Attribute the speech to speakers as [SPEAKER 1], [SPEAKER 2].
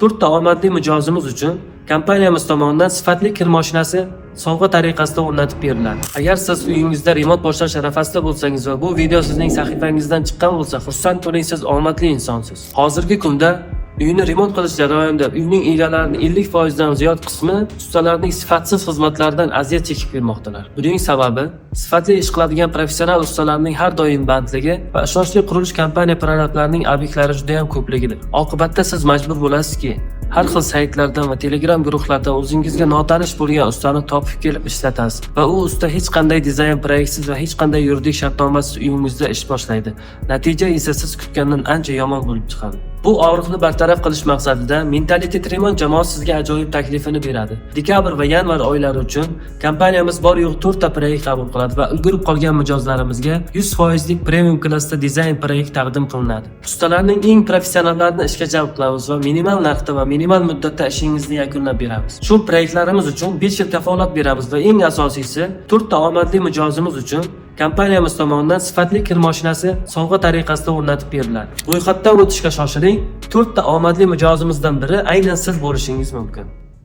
[SPEAKER 1] To'rtta omadli mijozimiz uchun kompaniyamiz tomonidan sifatli kir mashinasi sovg'a tariqasida o'rnatib beriladi. Agar siz uyingizda remont boshlash arafasida bo'lsangiz va bu video sizning sahifangizdan chiqqan bo'lsa, xursand bo'ling, siz omadli insonsiz. Hozirgi kunda uyni remont qilish jarayonida uyning egalarining 50% dan ziyod qismi ustalarning sifatsiz xizmatlaridan aziyat chekib kelmoqdalar. Buning sababi sifatli ish qiladigan professional ustalarning har doim bandligi va ishonchli qurilish kompaniya prorablarning obyektlari juda ham ko'pligidir. Oqibatda siz majbur bo'lasizki, har xil saytlardan va Telegram guruhlardan o'zingizga notanish bo'lgan ustani topib kelib ishlatasiz va u usta hech qanday dizayn proyektsiz va hech qanday yuridik shartnomasiz uyingizda ish boshlaydi. Natija esa siz kutgandan ancha yomon bo'lib chiqadi. Bu og'riqni bartaraf qilish maqsadida Mentalitet Remont jamoasi sizga ajoyib taklifini beradi. Dekabr va yanvar oylari uchun kompaniyamiz bor yo'q 4 ta proyekt qabul qiladi va ulgurib qolgan mijozlarimizga 100% lik premium klassda dizayn proyekt taqdim qilinadi. Ustalarning eng professionallarini ishga jalb qilamiz va minimal narxda va minimal muddatda ishingizni yakunlab beramiz. Shu proyektlarimiz uchun 5 yil kafolat beramiz va eng asosiysi 4 ta omadli mijozimiz uchun kompaniyamiz tomonidan sifatli kir mashinasi sovg'a tariqasida o'rnatib beriladi. Ro'yxatdan o'tishga shoshiling. 4 ta omadli mijozimizdan biri aynan siz bo'lishingiz mumkin.